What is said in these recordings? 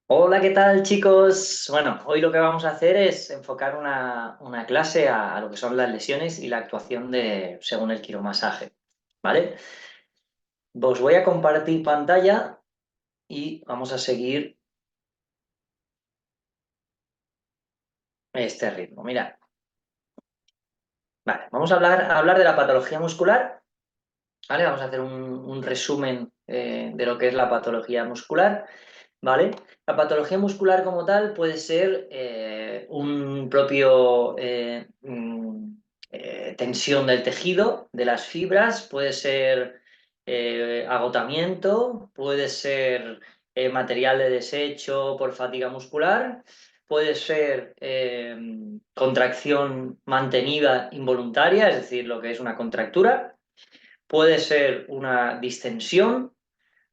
Hola, ¿qué tal, chicos? Bueno, hoy lo que vamos a hacer es enfocar una clase a lo que son las lesiones y la actuación según el quiromasaje, ¿vale? Os voy a compartir pantalla y vamos a seguir este ritmo. Mira, vale, vamos a hablar de la patología muscular, ¿vale? Vamos a hacer un resumen de lo que es la patología muscular. ¿Vale? La patología muscular como tal puede ser un propio tensión del tejido, de las fibras, puede ser agotamiento, puede ser material de desecho por fatiga muscular, puede ser contracción mantenida involuntaria, es decir, lo que es una contractura, puede ser una distensión,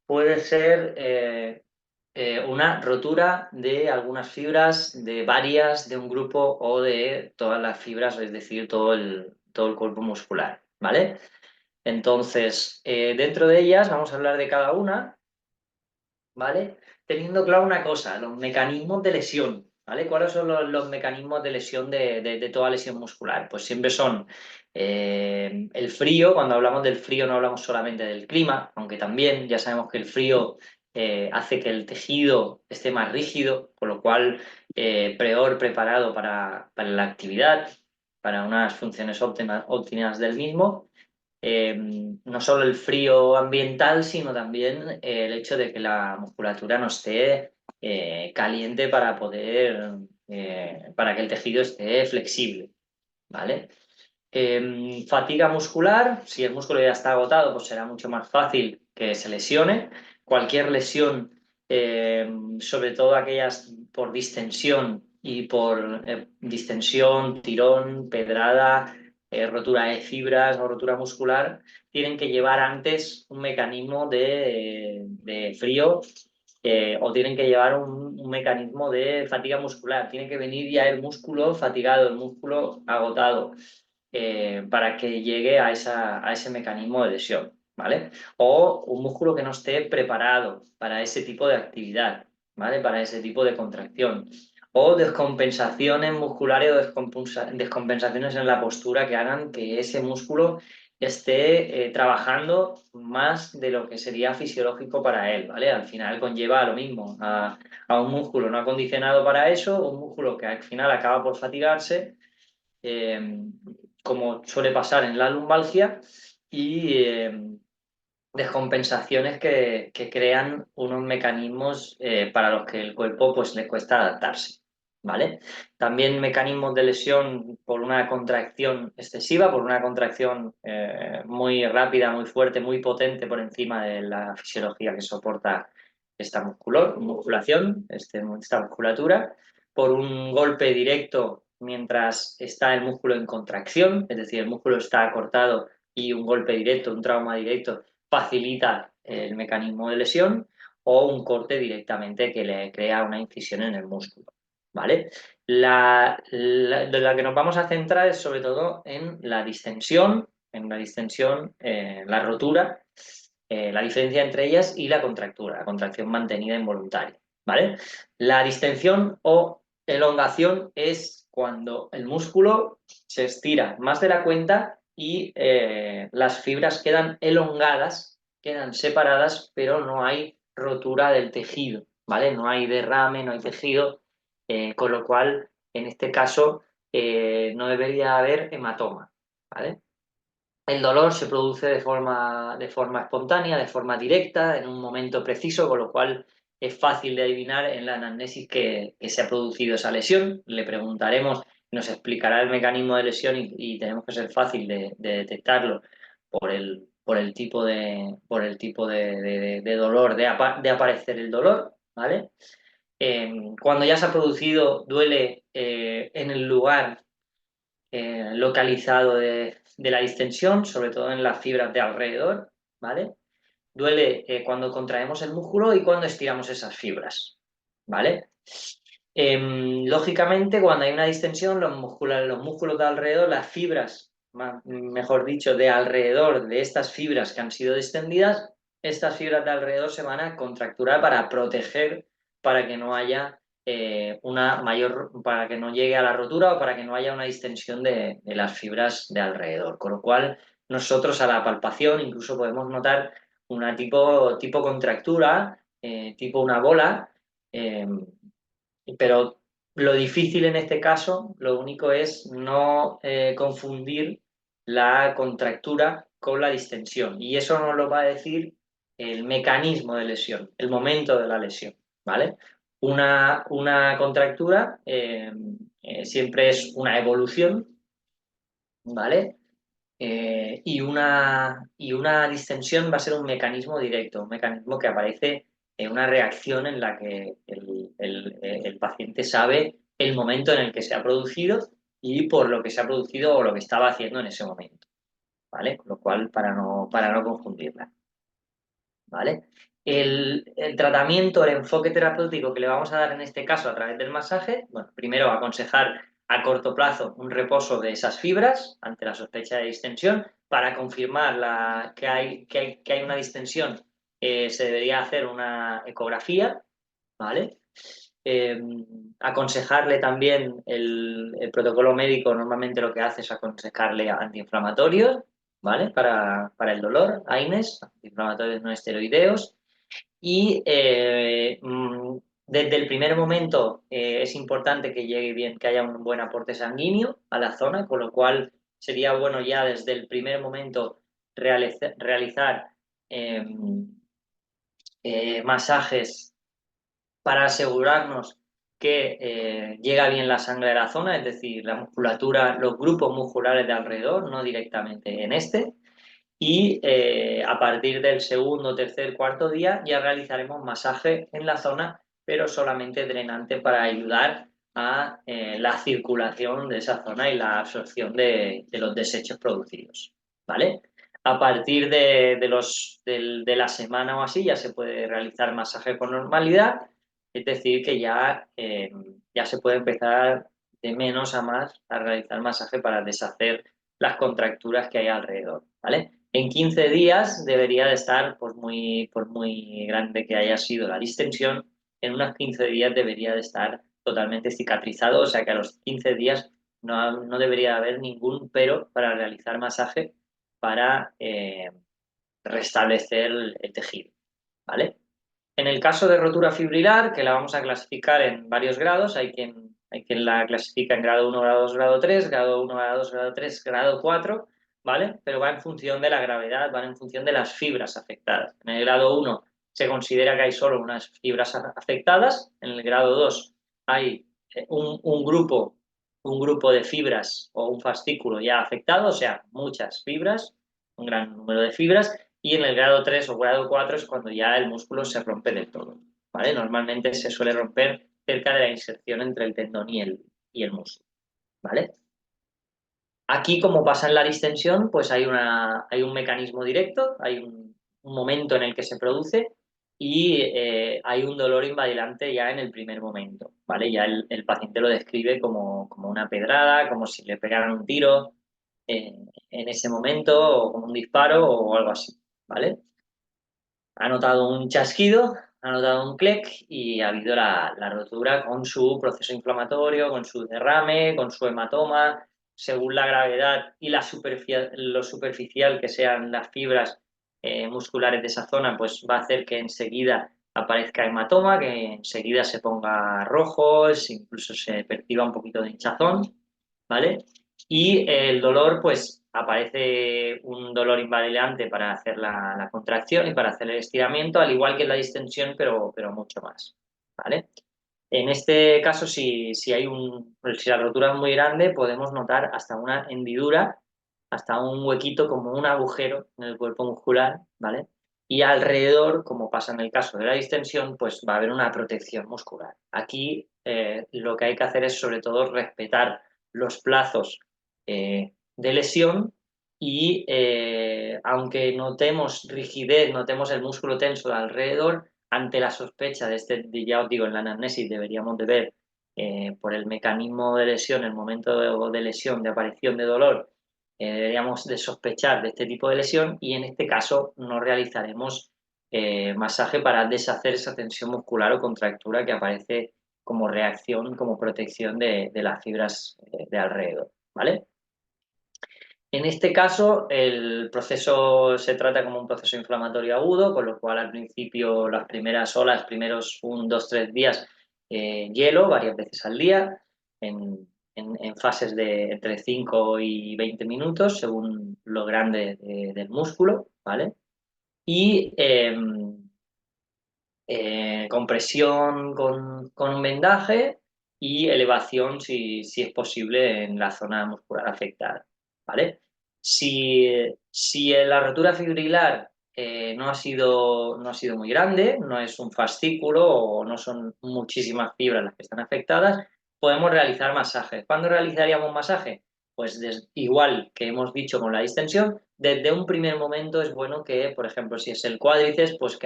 puede ser una rotura de algunas fibras, de varias, de un grupo o de todas las fibras, es decir, todo el cuerpo muscular, ¿vale? Entonces, dentro de ellas vamos a hablar de cada una, ¿vale? Teniendo claro una cosa, los mecanismos de lesión, ¿vale? ¿Cuáles son los mecanismos de lesión de toda lesión muscular? Pues siempre son el frío. Cuando hablamos del frío no hablamos solamente del clima, aunque también ya sabemos que el frío hace que el tejido esté más rígido, con lo cual peor preparado para la actividad, para unas funciones óptimas del mismo. No solo el frío ambiental, sino también el hecho de que la musculatura no esté caliente para que el tejido esté flexible, ¿vale? Fatiga muscular, si el músculo ya está agotado, pues será mucho más fácil que se lesione. Cualquier lesión, sobre todo aquellas por distensión y por distensión, tirón, pedrada, rotura de fibras o rotura muscular, tienen que llevar antes un mecanismo de frío o tienen que llevar un mecanismo de fatiga muscular. Tiene que venir ya el músculo fatigado, el músculo agotado para que llegue a ese mecanismo de lesión, ¿vale? O un músculo que no esté preparado para ese tipo de actividad, ¿vale? Para ese tipo de contracción. O descompensaciones musculares o descompensaciones en la postura que hagan que ese músculo esté trabajando más de lo que sería fisiológico para él, ¿vale? Al final conlleva lo mismo, a un músculo no acondicionado para eso, un músculo que al final acaba por fatigarse, eh, como suele pasar en la lumbalgia, y descompensaciones que crean unos mecanismos para los que el cuerpo pues, le cuesta adaptarse. ¿Vale? También mecanismos de lesión por una contracción excesiva, por una contracción muy rápida, muy fuerte, muy potente por encima de la fisiología que soporta esta musculación, esta musculatura, por un golpe directo mientras está el músculo en contracción, es decir, el músculo está acortado y un golpe directo, un trauma directo, facilita el mecanismo de lesión, o un corte directamente que le crea una incisión en el músculo, ¿vale? De la que nos vamos a centrar es sobre todo la rotura, la diferencia entre ellas y la contractura, la contracción mantenida involuntaria, ¿vale? La distensión o elongación es cuando el músculo se estira más de la cuenta y las fibras quedan elongadas, quedan separadas, pero no hay rotura del tejido, ¿vale? No hay derrame, no hay tejido, con lo cual, en este caso, no debería haber hematoma, ¿vale? El dolor se produce de forma espontánea, de forma directa, en un momento preciso, con lo cual es fácil de adivinar en la anamnesis que se ha producido esa lesión. Le preguntaremos, nos explicará el mecanismo de lesión y tenemos que ser fácil de detectarlo por el tipo de dolor, de aparecer el dolor, ¿vale? Cuando ya se ha producido, duele en el lugar localizado de la distensión, sobre todo en las fibras de alrededor, ¿vale? Duele cuando contraemos el músculo y cuando estiramos esas fibras, ¿vale? Lógicamente, cuando hay una distensión, los músculos de alrededor, las fibras, mejor dicho, de alrededor de estas fibras que han sido distendidas, estas fibras de alrededor se van a contracturar para proteger para que no haya para que no llegue a la rotura o para que no haya una distensión de las fibras de alrededor. Con lo cual, nosotros a la palpación incluso podemos notar una tipo contractura, tipo una bola, eh, pero lo difícil en este caso, lo único es no confundir la contractura con la distensión. Y eso nos lo va a decir el mecanismo de lesión, el momento de la lesión, ¿vale? Una contractura siempre es una evolución, ¿vale? Y una distensión va a ser un mecanismo directo, un mecanismo que aparece en una reacción en la que el paciente sabe el momento en el que se ha producido y por lo que se ha producido o lo que estaba haciendo en ese momento, ¿vale? Con lo cual, para no confundirla, ¿vale? El tratamiento, el enfoque terapéutico que le vamos a dar en este caso a través del masaje, bueno, primero aconsejar a corto plazo un reposo de esas fibras ante la sospecha de distensión. Para confirmar que hay una distensión, se debería hacer una ecografía, ¿vale? Eh, Aconsejarle también el protocolo médico, normalmente lo que hace es aconsejarle antiinflamatorios, ¿vale? Para el dolor, AINES, antiinflamatorios no esteroideos. Y desde el primer momento es importante que llegue bien, que haya un buen aporte sanguíneo a la zona, con lo cual sería bueno ya desde el primer momento realizar eh, masajes para asegurarnos que llega bien la sangre a la zona, es decir, la musculatura, los grupos musculares de alrededor, no directamente en este. Y a partir del segundo, tercer, cuarto día ya realizaremos masaje en la zona, pero solamente drenante para ayudar a la circulación de esa zona y la absorción de los desechos producidos, ¿vale? A partir de la semana o así ya se puede realizar masaje con normalidad, es decir, que ya se puede empezar de menos a más a realizar masaje para deshacer las contracturas que hay alrededor, ¿vale? En 15 días debería de estar, por muy grande que haya sido la distensión, en unos 15 días debería de estar totalmente cicatrizado, o sea que a los 15 días no debería haber ningún pero para realizar masaje para restablecer el tejido, ¿vale? En el caso de rotura fibrilar, que la vamos a clasificar en varios grados, hay quien la clasifica en grado 1, grado 2, grado 3, grado 1, grado 2, grado 3, grado 4, ¿vale? Pero va en función de la gravedad, van en función de las fibras afectadas. En el grado 1 se considera que hay solo unas fibras afectadas, en el grado 2 hay un grupo de fibras o un fascículo ya afectado, o sea, muchas fibras, un gran número de fibras, y en el grado 3 o grado 4 es cuando ya el músculo se rompe del todo, ¿vale? Normalmente se suele romper cerca de la inserción entre el tendón y el músculo, ¿vale? Aquí, como pasa en la distensión, pues hay un mecanismo directo, hay un momento en el que se produce y hay un dolor invalidante ya en el primer momento, ¿vale? Ya el paciente lo describe como una pedrada, como si le pegaran un tiro en ese momento, o como un disparo o algo así, ¿vale? Ha notado un chasquido, ha notado un clic y ha habido la rotura con su proceso inflamatorio, con su derrame, con su hematoma. Según la gravedad y lo superficial que sean las fibras musculares de esa zona, pues va a hacer que enseguida aparezca hematoma, que enseguida se ponga rojo, incluso se perciba un poquito de hinchazón, ¿vale? Y el dolor, pues aparece un dolor invalidante para hacer la contracción y para hacer el estiramiento, al igual que la distensión, pero mucho más, ¿vale? En este caso, si la rotura es muy grande, podemos notar hasta una hendidura, hasta un huequito como un agujero en el cuerpo muscular, ¿vale? Y alrededor, como pasa en el caso de la distensión, pues va a haber una protección muscular. Aquí lo que hay que hacer es sobre todo respetar los plazos de lesión y aunque notemos rigidez, notemos el músculo tenso de alrededor, ante la sospecha ya os digo, en la anamnesis deberíamos de ver por el mecanismo de lesión, el momento de lesión, de aparición de dolor, deberíamos de sospechar de este tipo de lesión y en este caso no realizaremos masaje para deshacer esa tensión muscular o contractura que aparece como reacción, como protección de las fibras de alrededor, ¿vale? En este caso, el proceso se trata como un proceso inflamatorio agudo, con lo cual al principio, las primeras olas, primeros 1, 2, 3 días, hielo varias veces al día, en fases de entre 5 y 20 minutos, según lo grande del músculo, ¿vale? Y compresión con un vendaje y elevación, si es posible, en la zona muscular afectada, ¿vale? Si la rotura fibrilar no ha sido muy grande, no es un fascículo o no son muchísimas fibras las que están afectadas, podemos realizar masajes. ¿Cuándo realizaríamos masaje? Pues igual que hemos dicho con la distensión, desde un primer momento es bueno que, por ejemplo, si es el cuádriceps, pues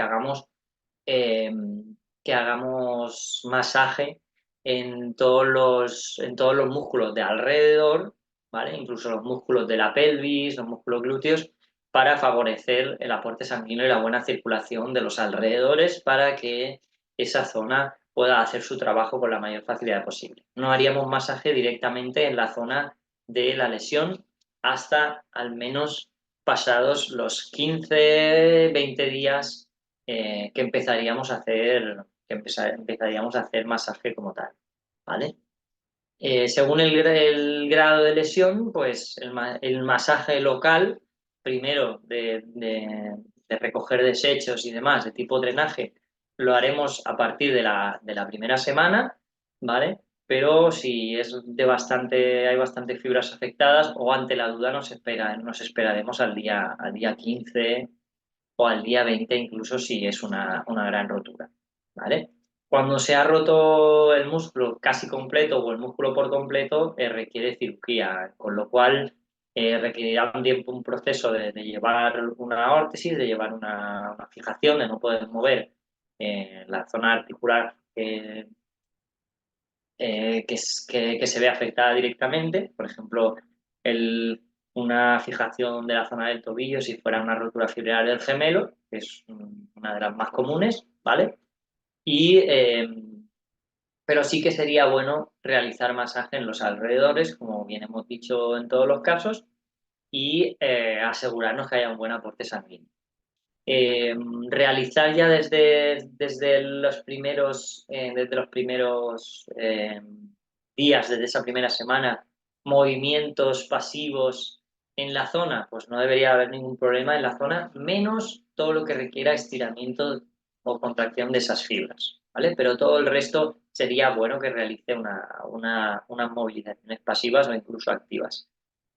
eh, que hagamos masaje en todos los músculos de alrededor, ¿vale? Incluso los músculos de la pelvis, los músculos glúteos, para favorecer el aporte sanguíneo y la buena circulación de los alrededores para que esa zona pueda hacer su trabajo con la mayor facilidad posible. No haríamos masaje directamente en la zona de la lesión hasta al menos pasados los 15, 20 días que empezaríamos a hacer masaje como tal, ¿vale? Según el grado de lesión, pues el masaje local, primero de recoger desechos y demás, de tipo drenaje, lo haremos a partir de la primera semana, ¿vale? Pero si hay bastantes fibras afectadas o ante la duda nos esperaremos al día 15 o al día 20 incluso si es una gran rotura, ¿vale? Cuando se ha roto el músculo casi completo o el músculo por completo, requiere cirugía, con lo cual requerirá un tiempo, un proceso de llevar una órtesis, de llevar una fijación, de no poder mover la zona articular que se ve afectada directamente, por ejemplo, una fijación de la zona del tobillo si fuera una rotura fibrilar del gemelo, que es una de las más comunes, ¿vale? Y, pero sí que sería bueno realizar masaje en los alrededores, como bien hemos dicho en todos los casos, y asegurarnos que haya un buen aporte sanguíneo. Eh, Realizar ya desde los primeros días, desde esa primera semana, movimientos pasivos en la zona, pues no debería haber ningún problema en la zona, menos todo lo que requiera estiramiento o contracción de esas fibras, ¿vale? Pero todo el resto sería bueno que realice unas movilizaciones pasivas o incluso activas,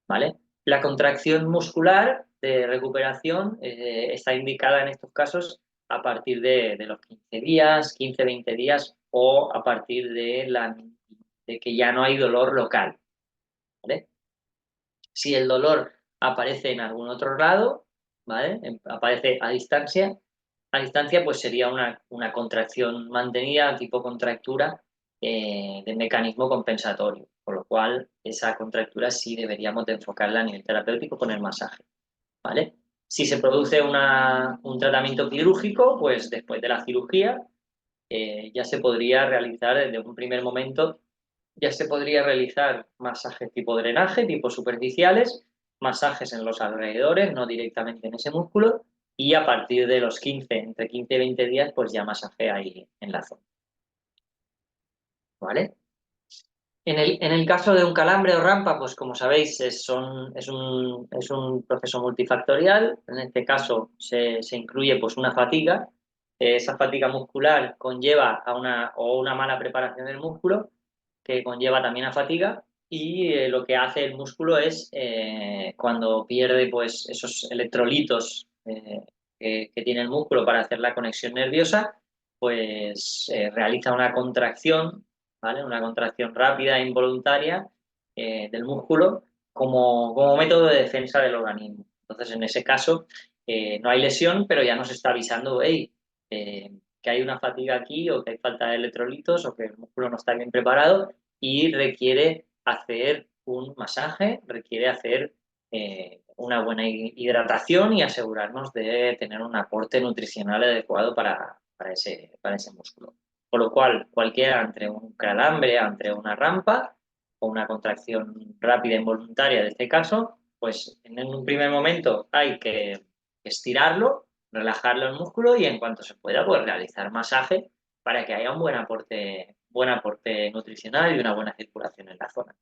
¿vale? La contracción muscular de recuperación está indicada en estos casos a partir de los 15 días, 15-20 días o a partir de que ya no hay dolor local, ¿vale? Si el dolor aparece en algún otro lado, ¿vale? Aparece a distancia pues sería una contracción mantenida, tipo contractura de mecanismo compensatorio, por lo cual esa contractura sí deberíamos de enfocarla a nivel terapéutico con el masaje, ¿vale? Si se produce un tratamiento quirúrgico, pues después de la cirugía ya se podría realizar desde un primer momento, ya se podría realizar masajes tipo drenaje, tipo superficiales, masajes en los alrededores, no directamente en ese músculo, y a partir de los 15, entre 15 y 20 días, pues ya masaje ahí en la zona, ¿vale? En el caso de un calambre o rampa, pues como sabéis, es un proceso multifactorial. En este caso se incluye pues una fatiga. Esa fatiga muscular conlleva o una mala preparación del músculo, que conlleva también a fatiga. Y lo que hace el músculo es, cuando pierde pues, esos electrolitos que tiene el músculo para hacer la conexión nerviosa, pues realiza una contracción, ¿vale? Una contracción rápida e involuntaria del músculo como método de defensa del organismo. Entonces, en ese caso, no hay lesión, pero ya nos está avisando, hey, que hay una fatiga aquí o que hay falta de electrolitos o que el músculo no está bien preparado y requiere hacer un masaje, requiere hacer una buena hidratación y asegurarnos de tener un aporte nutricional adecuado para ese músculo. Por lo cual, cualquiera entre un calambre, entre una rampa o una contracción rápida e involuntaria de este caso, pues en un primer momento hay que estirarlo, relajarlo el músculo y en cuanto se pueda, pues realizar masaje para que haya un buen aporte nutricional y una buena circulación en la zona.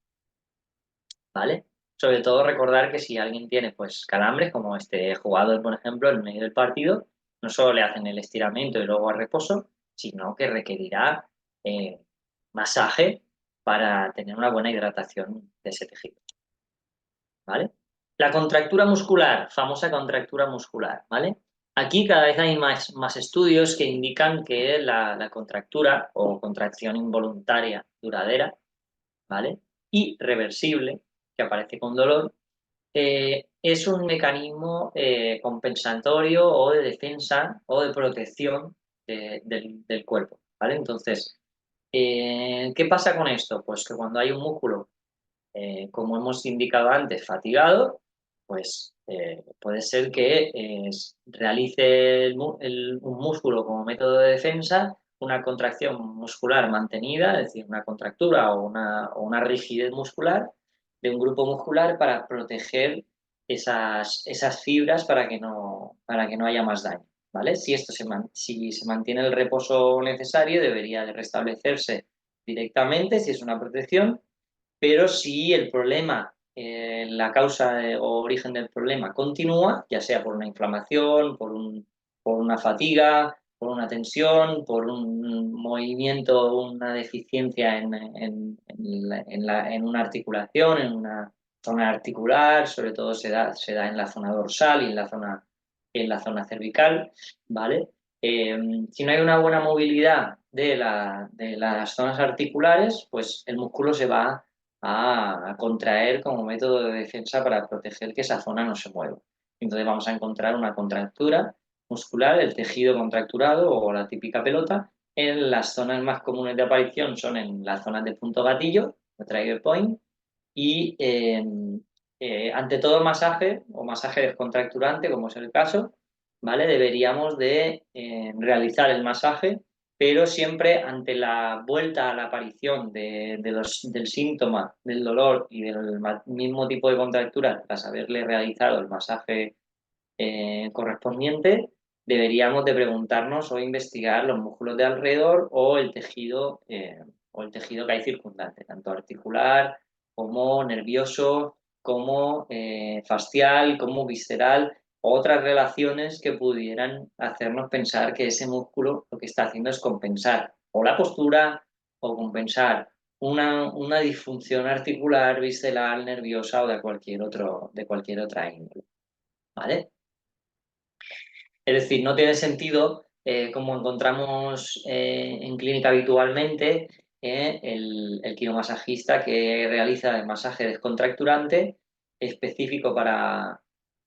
¿Vale? Sobre todo recordar que si alguien tiene pues calambres, como este jugador, por ejemplo, en medio del partido, no solo le hacen el estiramiento y luego a reposo, sino que requerirá eh, masaje para tener una buena hidratación de ese tejido. ¿Vale? La contractura muscular, famosa contractura muscular, ¿vale? Aquí cada vez hay más estudios que indican que la contractura o contracción involuntaria duradera, ¿vale? Y reversible, que aparece con dolor, es un mecanismo compensatorio o de defensa o de protección del cuerpo, ¿vale? Entonces, ¿qué pasa con esto? Pues que cuando hay un músculo, como hemos indicado antes, fatigado, pues puede ser que realice un músculo como método de defensa una contracción muscular mantenida, es decir, una contractura o una rigidez muscular de un grupo muscular para proteger esas fibras para que no haya más daño, ¿vale? Si se mantiene el reposo necesario, debería de restablecerse directamente, si es una protección, pero si el problema, la causa o origen del problema continúa, ya sea por una inflamación, por una fatiga, por una tensión, por un movimiento, una deficiencia en una articulación, en una zona articular, sobre todo se da en la zona dorsal y en la zona cervical, ¿vale? Si no hay una buena movilidad de las zonas articulares, pues el músculo se va a contraer como método de defensa para proteger que esa zona no se mueva. Entonces vamos a encontrar una contractura muscular, el tejido contracturado o la típica pelota. En las zonas más comunes de aparición son en las zonas de punto gatillo, o trigger point, y ante todo masaje o masaje descontracturante, como es el caso, ¿vale? Deberíamos de realizar el masaje, pero siempre ante la vuelta a la aparición del síntoma, del dolor y del mismo tipo de contractura tras haberle realizado el masaje correspondiente, deberíamos de preguntarnos o investigar los músculos de alrededor o el tejido que hay circundante, tanto articular como nervioso, como facial, como visceral, otras relaciones que pudieran hacernos pensar que ese músculo lo que está haciendo es compensar o la postura o compensar una disfunción articular, visceral, nerviosa o de cualquier otra índole. ¿Vale? Es decir, no tiene sentido, como encontramos en clínica habitualmente, el quiromasajista que realiza el masaje descontracturante específico para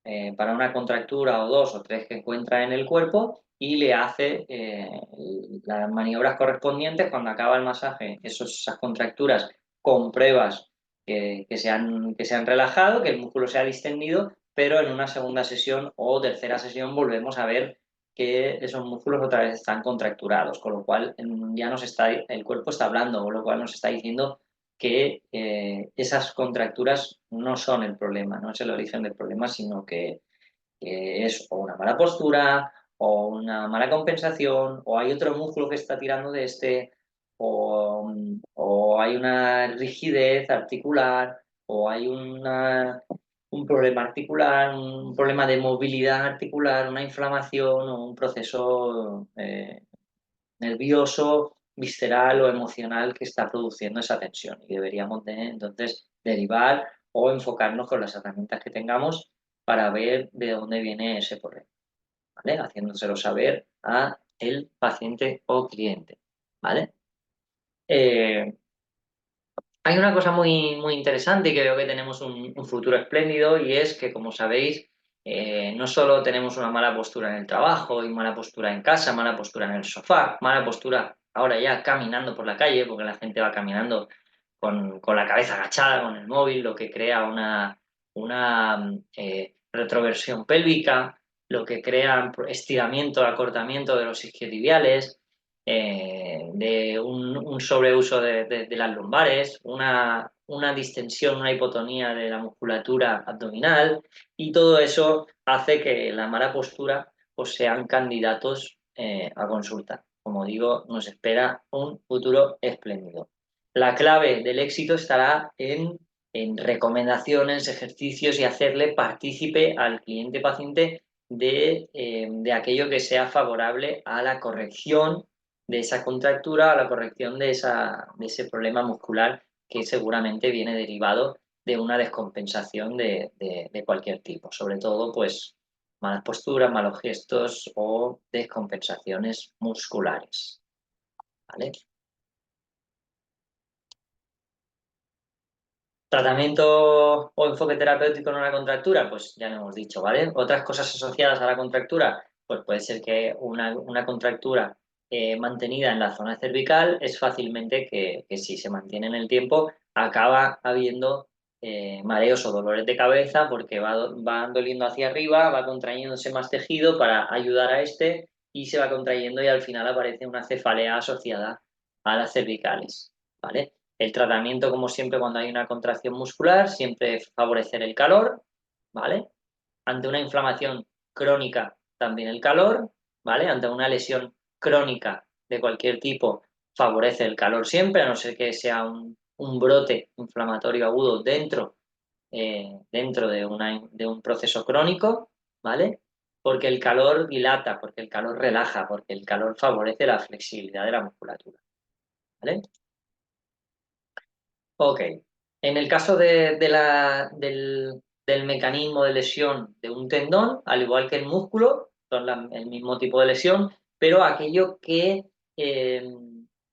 una contractura o dos o tres que encuentra en el cuerpo y le hace las maniobras correspondientes cuando acaba el masaje, esas contracturas compruebas que se han relajado, que el músculo se ha distendido, pero en una segunda sesión o tercera sesión volvemos a ver que esos músculos otra vez están contracturados, con lo cual ya el cuerpo está hablando, con lo cual nos está diciendo que esas contracturas no son el problema, no es el origen del problema, sino que es o una mala postura o una mala compensación o hay otro músculo que está tirando de o hay una rigidez articular o hay un problema articular, un problema de movilidad articular, una inflamación o un proceso nervioso, visceral o emocional que está produciendo esa tensión. Y deberíamos entonces derivar o enfocarnos con las herramientas que tengamos para ver de dónde viene ese problema, ¿vale? Haciéndoselo saber a el paciente o cliente, ¿vale? Eh, Hay una cosa muy interesante y que veo que tenemos un futuro espléndido y es que, como sabéis, no solo tenemos una mala postura en el trabajo y mala postura en casa, mala postura en el sofá, mala postura ahora ya caminando por la calle, porque la gente va caminando con la cabeza agachada, con el móvil, lo que crea una retroversión pélvica, lo que crea estiramiento, acortamiento de los isquiotibiales, de un sobreuso de las lumbares, una distensión, una hipotonía de la musculatura abdominal, y todo eso hace que la mala postura pues, sean candidatos a consulta. Como digo, nos espera un futuro espléndido. La clave del éxito estará en recomendaciones, ejercicios y hacerle partícipe al cliente paciente de aquello que sea favorable a la corrección de esa contractura, a la corrección de ese problema muscular que seguramente viene derivado de una descompensación de cualquier tipo, sobre todo pues malas posturas, malos gestos o descompensaciones musculares. ¿Vale? Tratamiento o enfoque terapéutico en una contractura, pues ya lo hemos dicho, ¿vale? Otras cosas asociadas a la contractura, pues puede ser que una contractura mantenida en la zona cervical es fácilmente que si se mantiene en el tiempo acaba habiendo mareos o dolores de cabeza porque va doliendo hacia arriba, va contrayéndose más tejido para ayudar a este y se va contrayendo y al final aparece una cefalea asociada a las cervicales, ¿vale? El tratamiento, como siempre, cuando hay una contracción muscular, siempre favorecer el calor, ¿vale? Ante una inflamación crónica, también el calor, ¿vale? Ante una lesión crónica de cualquier tipo, favorece el calor siempre, a no ser que sea un brote inflamatorio agudo dentro de un proceso crónico, ¿vale? Porque el calor dilata, porque el calor relaja, porque el calor favorece la flexibilidad de la musculatura, ¿vale? Ok. En el caso del mecanismo de lesión de un tendón, al igual que el músculo, son el mismo tipo de lesión, pero aquello eh,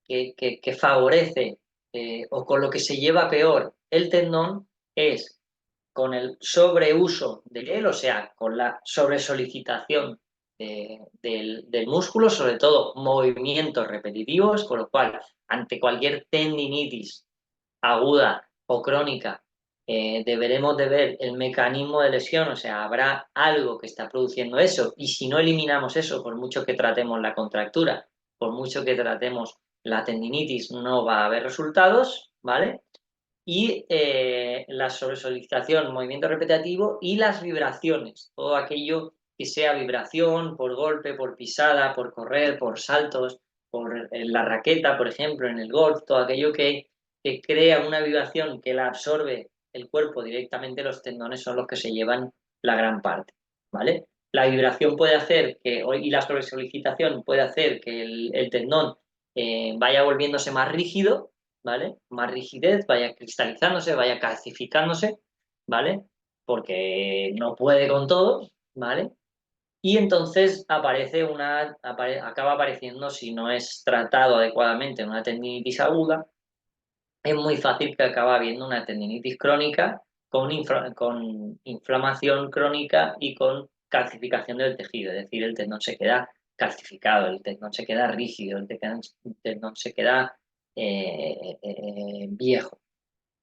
que favorece o con lo que se lleva peor el tendón es con el sobreuso de él, o sea, con la sobresolicitación del músculo, sobre todo movimientos repetitivos, con lo cual, ante cualquier tendinitis aguda o crónica, deberemos de ver el mecanismo de lesión, o sea, habrá algo que está produciendo eso, y si no eliminamos eso, por mucho que tratemos la contractura, por mucho que tratemos la tendinitis, no va a haber resultados, ¿vale? Y la sobresolicitación, movimiento repetitivo y las vibraciones, todo aquello que sea vibración por golpe, por pisada, por correr, por saltos, por la raqueta, por ejemplo, en el golf, todo aquello que crea una vibración que la absorbe el cuerpo directamente, los tendones son los que se llevan la gran parte, ¿vale? La vibración puede hacer y la sobresolicitación puede hacer que el tendón vaya volviéndose más rígido, ¿vale? Más rigidez, vaya cristalizándose, vaya calcificándose, ¿vale? Porque no puede con todo, ¿vale? Y entonces acaba apareciendo, si no es tratado adecuadamente en una tendinitis aguda, es muy fácil que acabe habiendo una tendinitis crónica con inflamación crónica y con calcificación del tejido, es decir, el tendón se queda calcificado, el tendón se queda rígido, el tendón se queda viejo,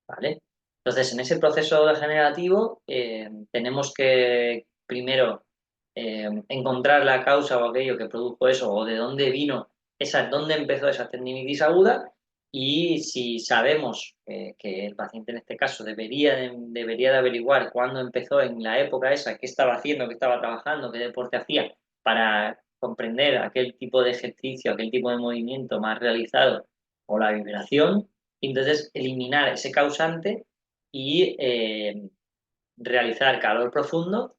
¿vale? Entonces, en ese proceso degenerativo tenemos que primero encontrar la causa o aquello que produjo eso o de dónde vino dónde empezó esa tendinitis aguda y si sabemos que el paciente en este caso debería de averiguar cuándo empezó en la época esa, qué estaba haciendo, qué estaba trabajando, qué deporte hacía para comprender aquel tipo de ejercicio, aquel tipo de movimiento más realizado o la vibración, y entonces eliminar ese causante y realizar calor profundo,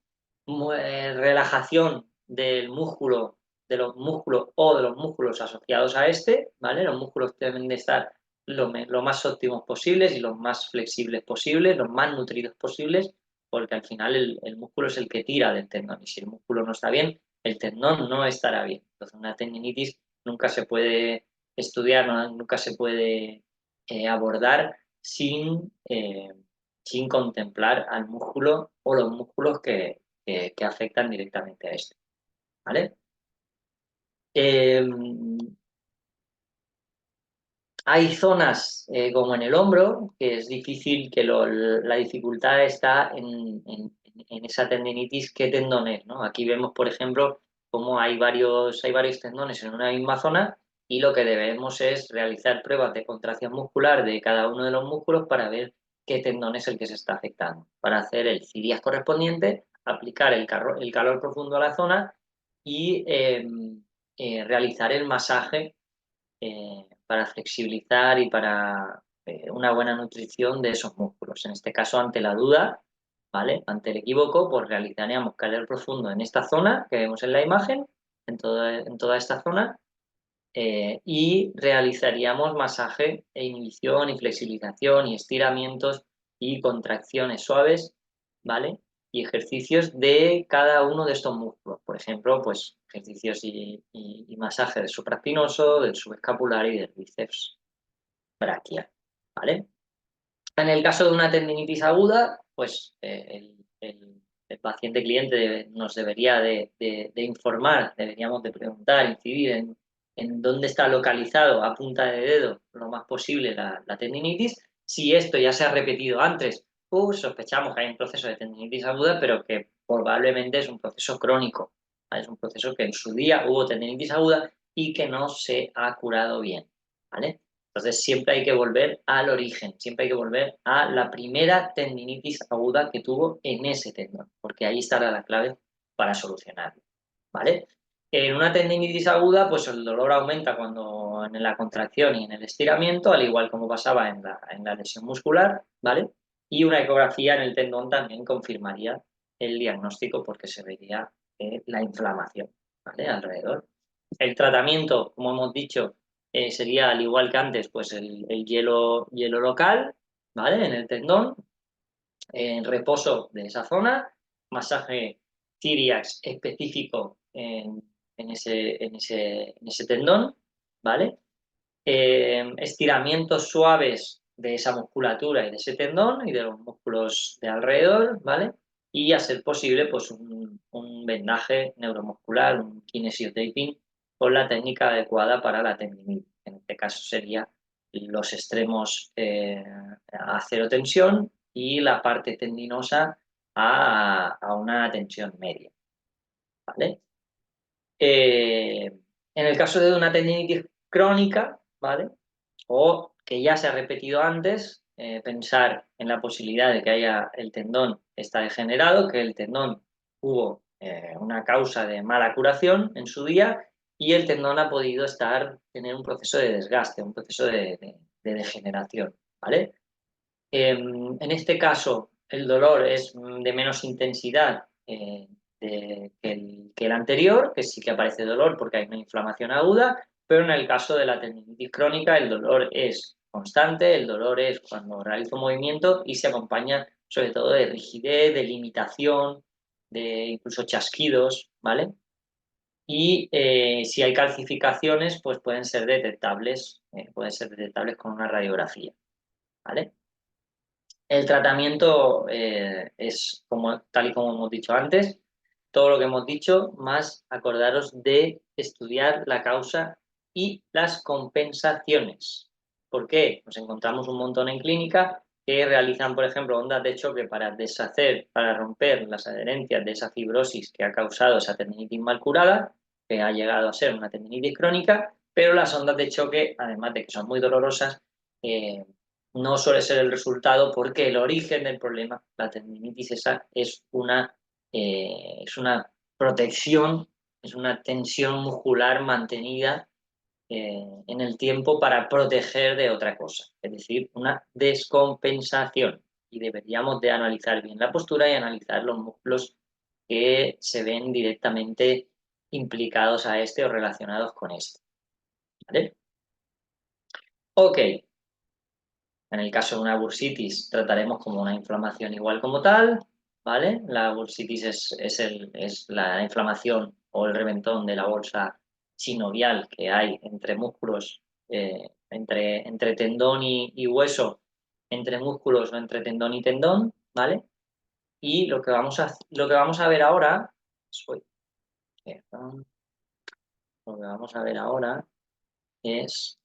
relajación del músculo, de los músculos o de los músculos asociados a este, ¿vale? Los músculos deben de estar lo más óptimos posibles y los más flexibles posibles, los más nutridos posibles, porque al final el músculo es el que tira del tendón y si el músculo no está bien, el tendón no estará bien. Entonces una tendinitis nunca se puede estudiar, nunca se puede abordar sin contemplar al músculo o los músculos que afectan directamente a este, ¿vale? Eh, Hay zonas como en el hombro que es difícil, la dificultad está en en esa tendinitis qué tendón es, ¿no? Aquí vemos, por ejemplo, cómo hay varios tendones en una misma zona y lo que debemos es realizar pruebas de contracción muscular de cada uno de los músculos para ver qué tendón es el que se está afectando, para hacer el CIDIAS correspondiente, aplicar el calor profundo a la zona y realizar el masaje para flexibilizar y para una buena nutrición de esos músculos. En este caso, ante la duda, ¿vale? Ante el equívoco, pues realizaríamos calor profundo en esta zona que vemos en la imagen, en toda esta zona, y realizaríamos masaje e inhibición y flexibilización y estiramientos y contracciones suaves, ¿vale? Y ejercicios de cada uno de estos músculos. Por ejemplo, pues ejercicios y masaje del supraespinoso, del subescapular y del bíceps braquial, ¿vale? En el caso de una tendinitis aguda, pues el paciente cliente nos debería de informar, deberíamos de preguntar, incidir en dónde está localizado a punta de dedo lo más posible la tendinitis. Si esto ya se ha repetido antes, pues sospechamos que hay un proceso de tendinitis aguda, pero que probablemente es un proceso crónico, ¿vale? Es un proceso que en su día hubo tendinitis aguda y que no se ha curado bien, ¿vale? Entonces siempre hay que volver al origen, siempre hay que volver a la primera tendinitis aguda que tuvo en ese tendón, porque ahí estará la clave para solucionarlo, ¿vale? En una tendinitis aguda, pues el dolor aumenta cuando en la contracción y en el estiramiento, al igual como pasaba en la lesión muscular, ¿vale? Y una ecografía en el tendón también confirmaría el diagnóstico porque se vería la inflamación, ¿vale? Alrededor. El tratamiento, como hemos dicho, sería al igual que antes, pues el hielo local, ¿vale? En el tendón, en reposo de esa zona, masaje Tiriax específico en ese tendón, ¿vale? Estiramientos suaves de esa musculatura y de ese tendón y de los músculos de alrededor, ¿vale? Y a ser posible, pues un vendaje neuromuscular, un kinesiotaping con la técnica adecuada para la tendinitis. En este caso sería los extremos a cero tensión y la parte tendinosa a una tensión media, ¿vale? En el caso de una tendinitis crónica, ¿vale? O que ya se ha repetido antes, pensar en la posibilidad de que haya el tendón está degenerado, que el tendón hubo una causa de mala curación en su día y el tendón ha podido tener un proceso de desgaste, un proceso de degeneración, ¿vale? En este caso, el dolor es de menos intensidad que el anterior, que sí que aparece dolor porque hay una inflamación aguda, pero en el caso de la tendinitis crónica el dolor es constante, el dolor es cuando realizo movimiento y se acompaña sobre todo de rigidez, de limitación, de incluso chasquidos, ¿vale? Y si hay calcificaciones, pues pueden ser detectables con una radiografía, ¿vale? El tratamiento es como, tal y como hemos dicho antes, todo lo que hemos dicho, más acordaros de estudiar la causa y las compensaciones. ¿Por qué? Nos encontramos un montón en clínica que realizan, por ejemplo, ondas de choque para deshacer, para romper las adherencias de esa fibrosis que ha causado esa tendinitis mal curada, que ha llegado a ser una tendinitis crónica, pero las ondas de choque, además de que son muy dolorosas, eh, no suele ser el resultado porque el origen del problema, la tendinitis esa, es una protección, es una tensión muscular mantenida en el tiempo para proteger de otra cosa, es decir, una descompensación. Y deberíamos de analizar bien la postura y analizar los músculos que se ven directamente implicados a este o relacionados con este. ¿Vale? Ok, en el caso de una bursitis, trataremos como una inflamación igual como tal, ¿vale? La bursitis es la inflamación o el reventón de la bolsa sinovial que hay entre músculos, entre tendón y hueso, entre músculos o entre tendón y tendón, ¿vale? Y lo que vamos a ver ahora, uy, perdón, lo que vamos a ver ahora es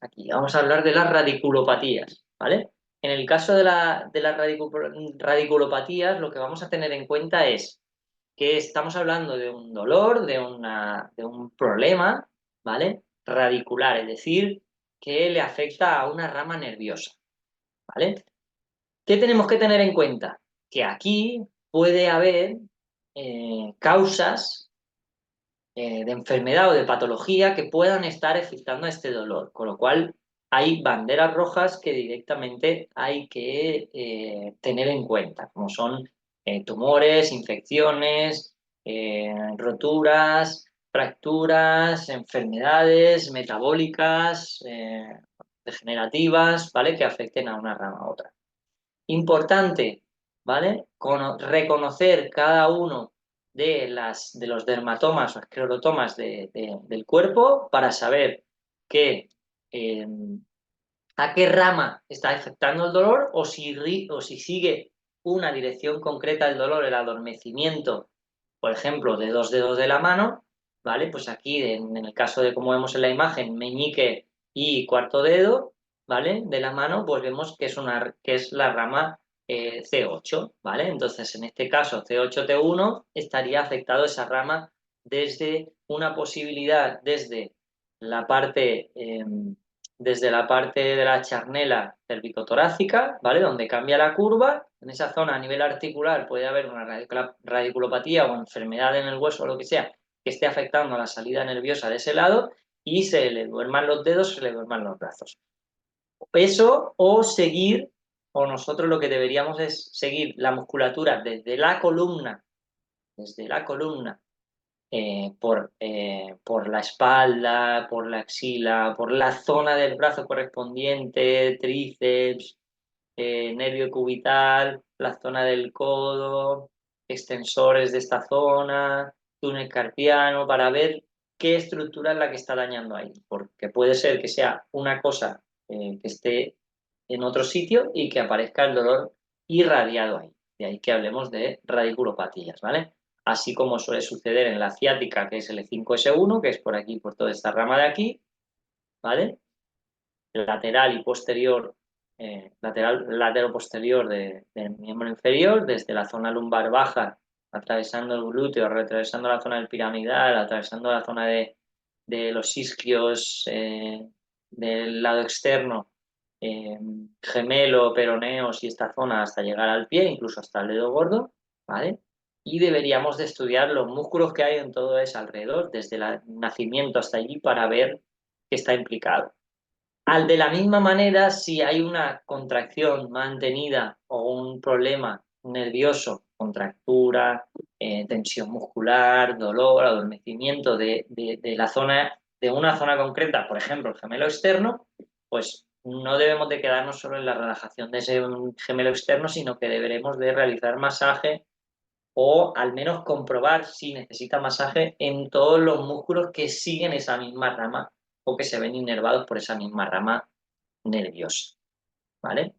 aquí, vamos a hablar de las radiculopatías, ¿vale? En el caso de las radiculopatías, lo que vamos a tener en cuenta es que estamos hablando de un dolor, de un problema, ¿vale? Radicular, es decir, que le afecta a una rama nerviosa, ¿vale? ¿Qué tenemos que tener en cuenta? Que aquí puede haber causas de enfermedad o de patología que puedan estar afectando a este dolor, con lo cual hay banderas rojas que directamente hay que tener en cuenta, como son tumores, infecciones, roturas, fracturas, enfermedades metabólicas, degenerativas, ¿vale? Que afecten a una rama a otra. Importante, ¿vale? Reconocer cada uno de los dermatomas o esclerotomas del cuerpo para saber que, eh, a qué rama está afectando el dolor o si sigue una dirección concreta del dolor, el adormecimiento, por ejemplo, de dos dedos de la mano, ¿vale? Pues aquí, en el caso de como vemos en la imagen, meñique y cuarto dedo, ¿vale? De la mano, pues vemos que es la rama C8, ¿vale? Entonces, en este caso, C8-T1 estaría afectado esa rama desde una posibilidad, la parte... eh, desde la parte de la charnela cervicotorácica, ¿vale? Donde cambia la curva, en esa zona a nivel articular puede haber una radiculopatía o enfermedad en el hueso o lo que sea que esté afectando a la salida nerviosa de ese lado y se le duerman los dedos, se le duerman los brazos. Eso o nosotros lo que deberíamos es seguir la musculatura desde la columna por la espalda, por la axila, por la zona del brazo correspondiente, tríceps, nervio cubital, la zona del codo, extensores de esta zona, túnel carpiano, para ver qué estructura es la que está dañando ahí, porque puede ser que sea una cosa que esté en otro sitio y que aparezca el dolor irradiado ahí. De ahí que hablemos de radiculopatías, ¿vale? Así como suele suceder en la ciática, que es el E5-S1, que es por aquí, por toda esta rama de aquí, ¿vale? Lateral y posterior, lateral posterior del miembro inferior, desde la zona lumbar baja, atravesando el glúteo, atravesando la zona del piramidal, atravesando la zona de los isquios del lado externo, eh, gemelo, peroneos y esta zona hasta llegar al pie, incluso hasta el dedo gordo, ¿vale? Y deberíamos de estudiar los músculos que hay en todo eso alrededor, desde el nacimiento hasta allí, para ver qué está implicado. De la misma manera, si hay una contracción mantenida o un problema nervioso, contractura, tensión muscular, dolor, adormecimiento de la zona, de una zona concreta, por ejemplo, el gemelo externo, pues no debemos de quedarnos solo en la relajación de ese gemelo externo, sino que deberemos de realizar masaje o al menos comprobar si necesita masaje en todos los músculos que siguen esa misma rama o que se ven inervados por esa misma rama nerviosa, ¿vale?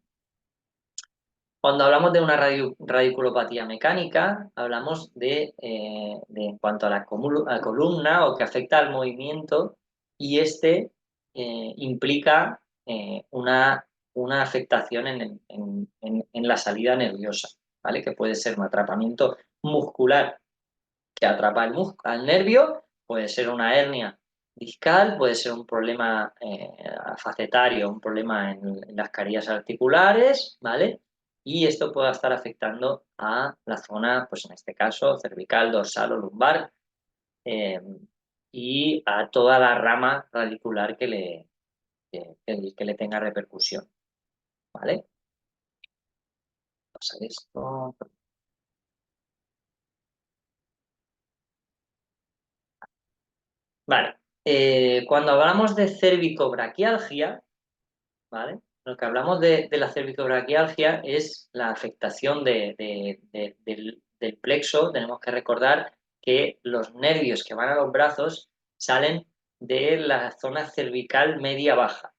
Cuando hablamos de una radiculopatía mecánica, hablamos de en cuanto a la columna o que afecta al movimiento y implica una afectación en la salida nerviosa, ¿vale? Que puede ser un atrapamiento muscular que atrapa al nervio, puede ser una hernia discal, puede ser un problema facetario, un problema en las carillas articulares, ¿vale? Y esto puede estar afectando a la zona, pues en este caso, cervical, dorsal o lumbar, eh, y a toda la rama radicular que le tenga repercusión, ¿vale? Pasar esto. Vale. Cuando hablamos de cervicobraquialgia, ¿vale? Lo que hablamos de la cervicobraquialgia es la afectación del plexo. Tenemos que recordar que los nervios que van a los brazos salen de la zona cervical media-baja,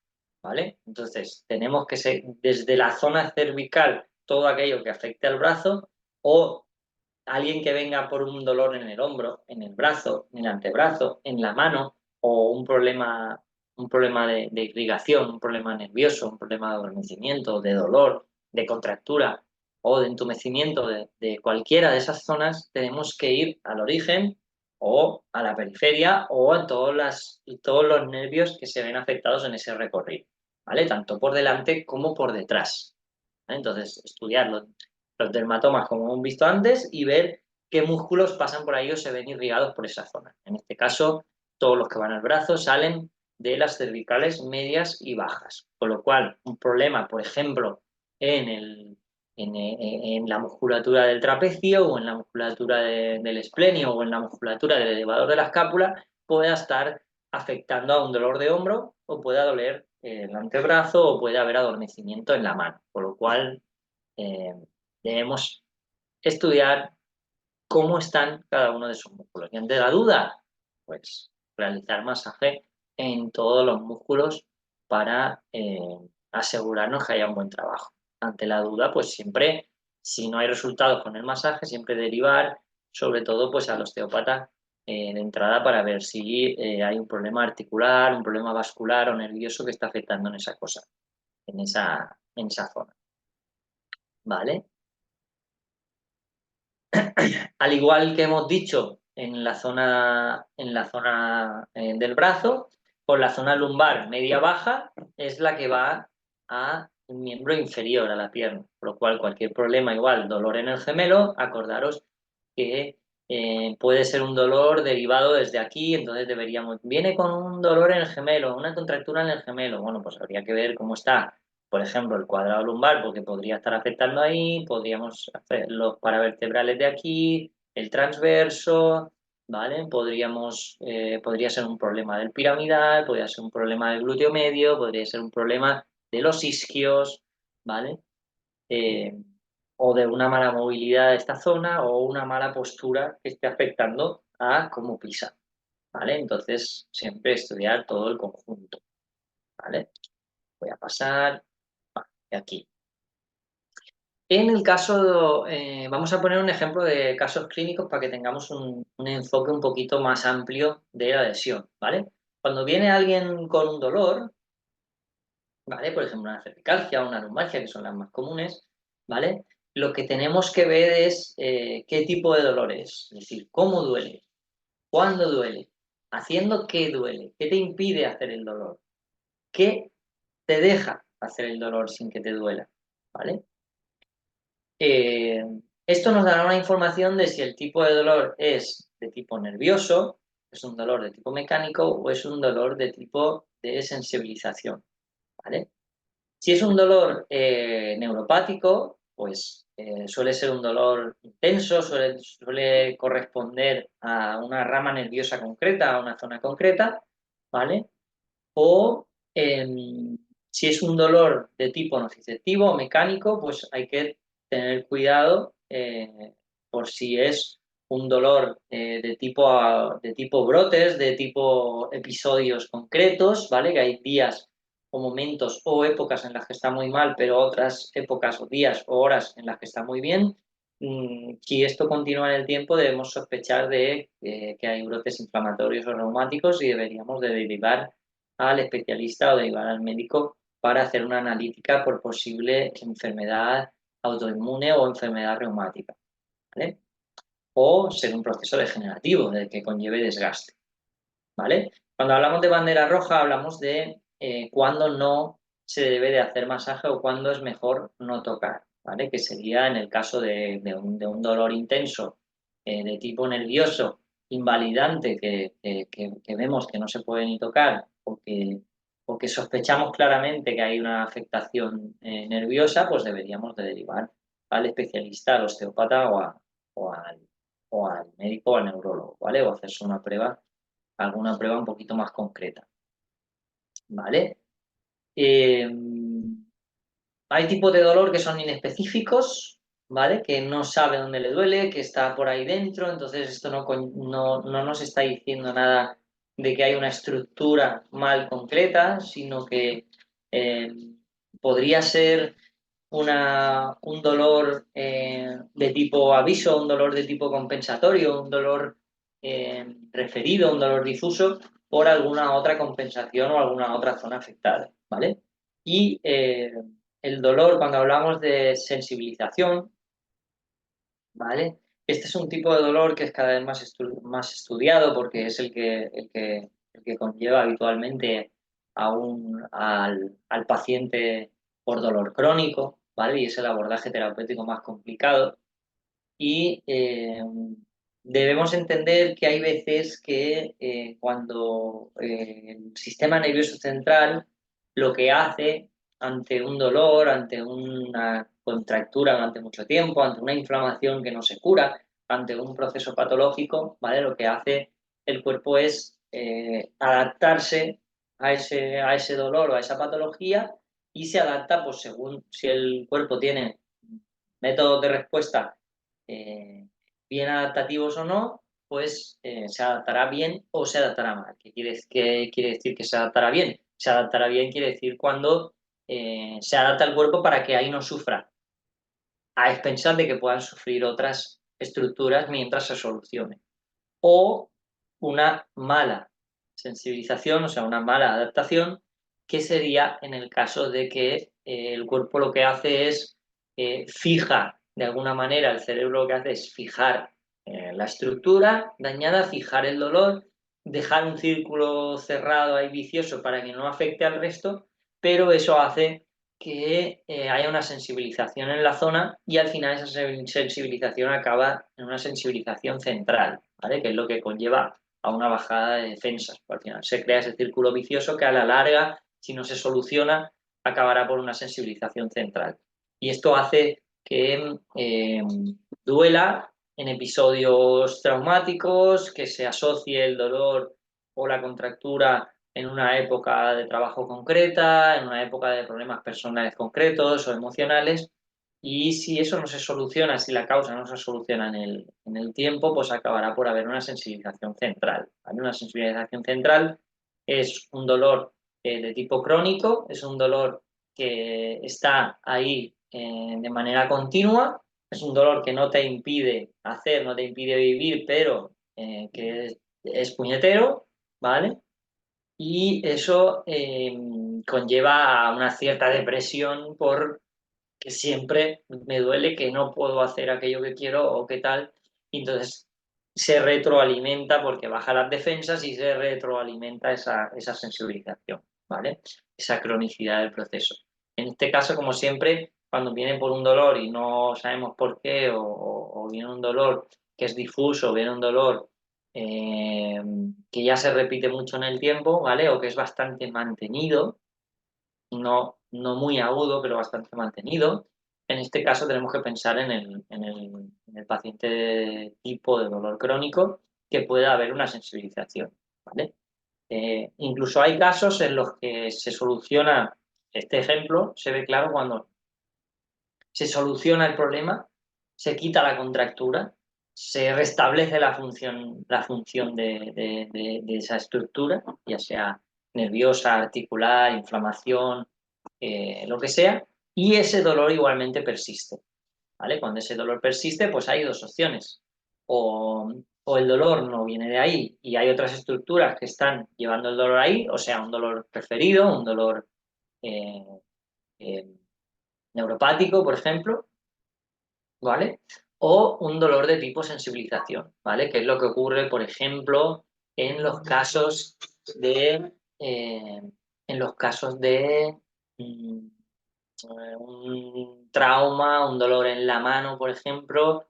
¿vale? Entonces, tenemos que ser desde la zona cervical todo aquello que afecte al brazo o alguien que venga por un dolor en el hombro, en el brazo, en el antebrazo, en la mano o un problema un problema de irrigación, un problema nervioso, un problema de adormecimiento, de dolor, de contractura o de entumecimiento de cualquiera de esas zonas, tenemos que ir al origen o a la periferia o a todos los nervios que se ven afectados en ese recorrido, ¿vale? Tanto por delante como por detrás. ¿Vale? Entonces, estudiar los dermatomas como hemos visto antes y ver qué músculos pasan por ahí o se ven irrigados por esa zona. En este caso, todos los que van al brazo salen de las cervicales medias y bajas. Con lo cual, un problema, por ejemplo, en la musculatura del trapecio o en la musculatura del esplenio o en la musculatura del elevador de la escápula pueda estar afectando a un dolor de hombro o pueda doler el antebrazo o puede haber adormecimiento en la mano. Con lo cual, eh, debemos estudiar cómo están cada uno de sus músculos. Y ante la duda, pues realizar masaje en todos los músculos para asegurarnos que haya un buen trabajo. Ante la duda, pues siempre, si no hay resultados con el masaje, siempre derivar, sobre todo, pues al osteópata de entrada para ver si hay un problema articular, un problema vascular o nervioso que está afectando en esa cosa, en esa zona. ¿Vale? Al igual que hemos dicho en la zona del brazo, por la zona lumbar media-baja es la que va a un miembro inferior a la pierna, por lo cual cualquier problema, igual dolor en el gemelo, acordaros que puede ser un dolor derivado desde aquí, entonces viene con un dolor en el gemelo, una contractura en el gemelo, bueno, pues habría que ver cómo está, por ejemplo, el cuadrado lumbar, porque podría estar afectando ahí, podríamos hacer los paravertebrales de aquí, el transverso, ¿vale? Podría ser un problema del piramidal, podría ser un problema del glúteo medio, podría ser un problema de los isquios, ¿vale? Eh, o de una mala movilidad de esta zona o una mala postura que esté afectando a cómo pisa, ¿vale? Entonces, siempre estudiar todo el conjunto, ¿vale? Voy a pasar aquí. En el caso, vamos a poner un ejemplo de casos clínicos para que tengamos un enfoque un poquito más amplio de la lesión, ¿vale? Cuando viene alguien con un dolor, ¿vale? Por ejemplo, una cervicalgia o una lumbalgia, que son las más comunes, ¿vale? Lo que tenemos que ver es qué tipo de dolor es decir, cómo duele, cuándo duele, haciendo qué duele, qué te impide hacer el dolor, qué te deja hacer el dolor sin que te duela, ¿vale? Eh, Esto nos dará una información de si el tipo de dolor es de tipo nervioso, es un dolor de tipo mecánico o es un dolor de tipo de sensibilización, ¿vale? Si es un dolor neuropático, pues suele ser un dolor intenso, suele corresponder a una rama nerviosa concreta, a una zona concreta, ¿vale? O si es un dolor de tipo nociceptivo o mecánico, pues hay que tener cuidado por si es un dolor de tipo brotes, de tipo episodios concretos, ¿vale? Que hay días o momentos o épocas en las que está muy mal, pero otras épocas o días o horas en las que está muy bien. Si esto continúa en el tiempo, debemos sospechar de que hay brotes inflamatorios o reumáticos y deberíamos de derivar al especialista o derivar al médico para hacer una analítica por posible enfermedad autoinmune o enfermedad reumática, ¿vale? O ser un proceso degenerativo del que conlleve desgaste, ¿vale? Cuando hablamos de bandera roja hablamos de cuándo no se debe de hacer masaje o cuándo es mejor no tocar, ¿vale? Que sería en el caso de un dolor intenso de tipo nervioso, invalidante, que vemos que no se puede ni tocar o que sospechamos claramente que hay una afectación nerviosa, pues deberíamos de derivar al especialista, al osteópata o al, o al médico o al neurólogo, ¿vale? O hacerse una prueba, alguna prueba un poquito más concreta, ¿vale? Eh, Hay tipos de dolor que son inespecíficos, ¿vale? Que no sabe dónde le duele, que está por ahí dentro, entonces esto no nos está diciendo nada de que hay una estructura mal concreta, sino que eh, podría ser un dolor de tipo aviso, un dolor de tipo compensatorio, un dolor referido, un dolor difuso, por alguna otra compensación o alguna otra zona afectada, ¿vale? Y el dolor, cuando hablamos de sensibilización, ¿vale? Este es un tipo de dolor que es cada vez más estudiado porque es el que conlleva habitualmente al paciente por dolor crónico, ¿vale? Y es el abordaje terapéutico más complicado. Y debemos entender que hay veces que cuando el sistema nervioso central lo que hace ante un dolor, ante una contractura durante mucho tiempo, ante una inflamación que no se cura, ante un proceso patológico, ¿vale? Lo que hace el cuerpo es adaptarse a ese dolor o a esa patología y se adapta, pues según si el cuerpo tiene métodos de respuesta eh, bien adaptativos o no, pues se adaptará bien o se adaptará mal. ¿Qué quiere decir que se adaptará bien? Se adaptará bien quiere decir cuando se adapta el cuerpo para que ahí no sufra, a expensas de que puedan sufrir otras estructuras mientras se solucione. O una mala sensibilización, o sea, una mala adaptación, que sería en el caso de que el cuerpo lo que hace es fija, de alguna manera, el cerebro lo que hace es fijar la estructura dañada, fijar el dolor, dejar un círculo cerrado ahí vicioso para que no afecte al resto, pero eso hace que haya una sensibilización en la zona y al final esa sensibilización acaba en una sensibilización central, ¿vale? Que es lo que conlleva a una bajada de defensas. Al final se crea ese círculo vicioso que a la larga, si no se soluciona, acabará por una sensibilización central. Y esto hace que duela en episodios traumáticos, que se asocie el dolor o la contractura en una época de trabajo concreta, en una época de problemas personales concretos o emocionales, y si eso no se soluciona, si la causa no se soluciona en el tiempo, pues acabará por haber una sensibilización central, ¿vale? Una sensibilización central es un dolor de tipo crónico, es un dolor que está ahí de manera continua, es un dolor que no te impide hacer, no te impide vivir, pero que es puñetero, ¿vale? Y eso conlleva a una cierta depresión por que siempre me duele, que no puedo hacer aquello que quiero o qué tal. Y entonces se retroalimenta porque baja las defensas y se retroalimenta esa sensibilización, ¿vale? Esa cronicidad del proceso. En este caso, como siempre, cuando viene por un dolor y no sabemos por qué, o viene un dolor que es difuso, viene un dolor eh, que ya se repite mucho en el tiempo, ¿vale? O que es bastante mantenido, no muy agudo, pero bastante mantenido. En este caso tenemos que pensar en el paciente tipo de dolor crónico que pueda haber una sensibilización, ¿vale? Incluso hay casos en los que se soluciona, este ejemplo se ve claro cuando se soluciona el problema, se quita la contractura, se restablece la función de esa estructura, ya sea nerviosa, articular, inflamación, lo que sea, y ese dolor igualmente persiste, ¿vale? Cuando ese dolor persiste, pues hay dos opciones. O el dolor no viene de ahí y hay otras estructuras que están llevando el dolor ahí, o sea, un dolor preferido, un dolor eh, eh, neuropático, por ejemplo, ¿vale? O un dolor de tipo sensibilización, ¿vale? Que es lo que ocurre, por ejemplo, en los casos de, eh, en los casos de un trauma, un dolor en la mano, por ejemplo,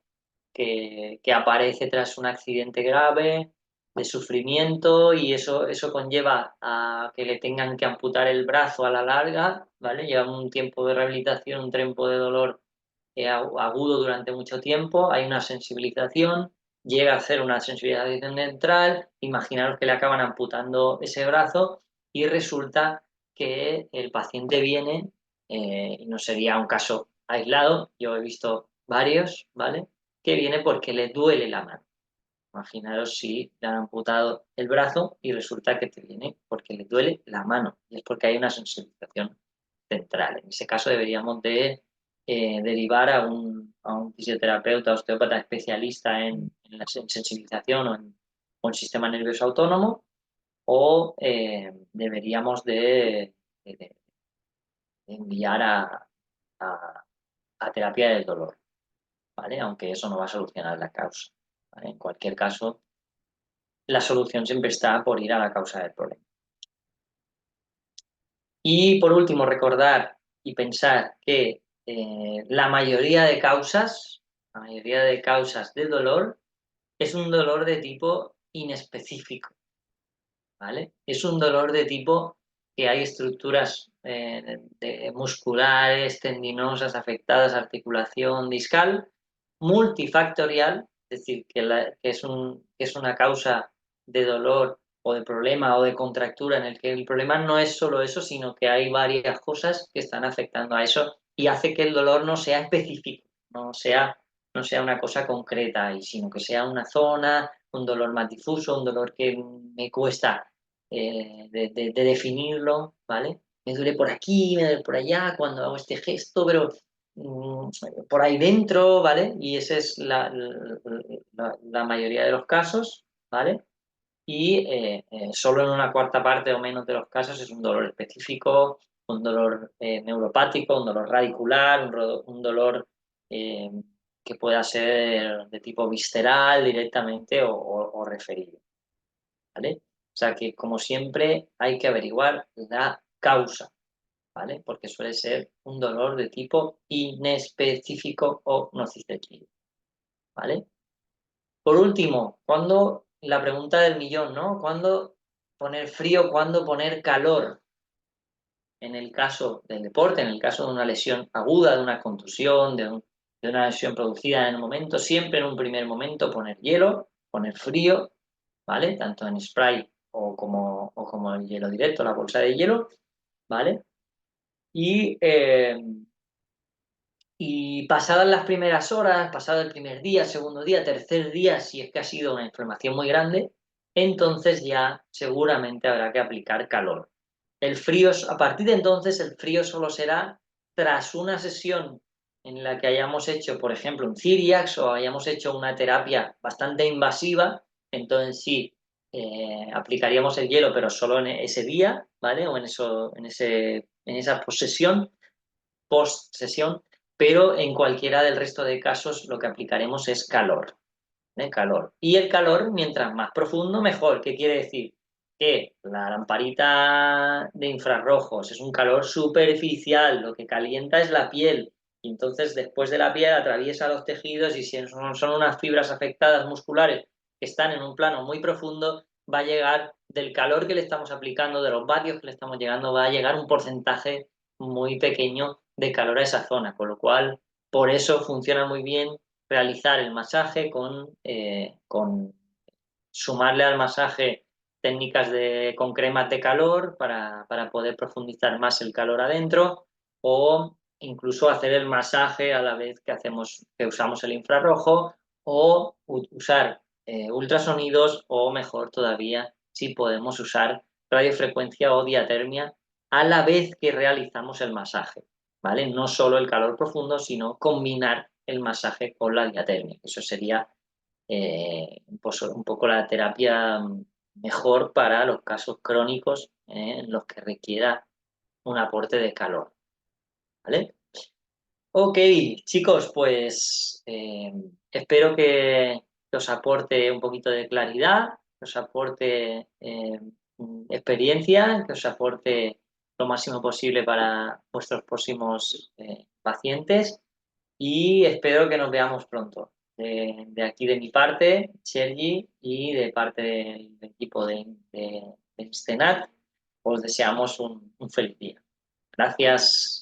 que aparece tras un accidente grave, de sufrimiento, y eso conlleva a que le tengan que amputar el brazo a la larga, ¿vale? Lleva un tiempo de rehabilitación, un tiempo de dolor agudo durante mucho tiempo, hay una sensibilización, llega a hacer una sensibilización central, imaginaros que le acaban amputando ese brazo y resulta que el paciente viene, y no sería un caso aislado, yo he visto varios, ¿vale? Que viene porque le duele la mano. Imaginaros si le han amputado el brazo y resulta que te viene porque le duele la mano y es porque hay una sensibilización central. En ese caso deberíamos de derivar a un fisioterapeuta, osteópata especialista en la sensibilización o en sistema nervioso autónomo, o deberíamos de enviar a terapia del dolor, ¿vale? Aunque eso no va a solucionar la causa, ¿vale? En cualquier caso, la solución siempre está por ir a la causa del problema. Y por último, recordar y pensar que la mayoría de causas del dolor es un dolor de tipo inespecífico, ¿vale? Es un dolor de tipo que hay estructuras musculares, tendinosas, afectadas, articulación discal, multifactorial, es decir, que es una causa de dolor o de problema o de contractura en el que el problema no es solo eso, sino que hay varias cosas que están afectando a eso y hace que el dolor no sea específico, no sea una cosa concreta, sino que sea una zona, un dolor más difuso, un dolor que me cuesta de definirlo, ¿vale? Me duele por aquí, me duele por allá cuando hago este gesto, pero por ahí dentro, ¿vale? Y esa es la mayoría de los casos, ¿vale? Y solo en una cuarta parte o menos de los casos es un dolor específico, un dolor neuropático, un dolor radicular, un dolor eh, que pueda ser de tipo visceral directamente o referido, ¿vale? O sea que, como siempre, hay que averiguar la causa, ¿vale? Porque suele ser un dolor de tipo inespecífico o no cistético, ¿vale? Por último, cuando la pregunta del millón, ¿no? ¿Cuándo poner frío, cuándo poner calor? En el caso del deporte, en el caso de una lesión aguda, de una contusión, de una lesión producida en el momento, siempre en un primer momento poner hielo, poner frío, ¿vale? Tanto en spray o como el hielo directo, la bolsa de hielo, ¿vale? Y, y pasadas las primeras horas, pasado el primer día, segundo día, tercer día, si es que ha sido una inflamación muy grande, entonces ya seguramente habrá que aplicar calor. El frío, a partir de entonces, el frío solo será tras una sesión en la que hayamos hecho, por ejemplo, un Ciriax o hayamos hecho una terapia bastante invasiva, entonces sí, aplicaríamos el hielo, pero solo en ese día, ¿vale? O en esa post-sesión, pero en cualquiera del resto de casos lo que aplicaremos es calor, ¿eh? Calor. Y el calor, mientras más profundo, mejor. ¿Qué quiere decir? Que la lamparita de infrarrojos es un calor superficial, lo que calienta es la piel. Y entonces después de la piel atraviesa los tejidos y si son unas fibras afectadas musculares que están en un plano muy profundo, va a llegar del calor que le estamos aplicando, de los vatios que le estamos llegando, va a llegar un porcentaje muy pequeño de calor a esa zona, con lo cual por eso funciona muy bien realizar el masaje con sumarle al masaje técnicas con cremas de calor para poder profundizar más el calor adentro o incluso hacer el masaje a la vez que usamos el infrarrojo o usar ultrasonidos o mejor todavía si podemos usar radiofrecuencia o diatermia a la vez que realizamos el masaje, ¿vale? No solo el calor profundo, sino combinar el masaje con la diatermia. Eso sería pues un poco la terapia mejor para los casos crónicos en los que requiera un aporte de calor, ¿vale? Ok, chicos, pues espero que os aporte un poquito de claridad, que os aporte experiencia, que os aporte lo máximo posible para vuestros próximos pacientes y espero que nos veamos pronto. De aquí de mi parte, Sergi, y de parte del equipo de Scenat, os deseamos un feliz día. Gracias.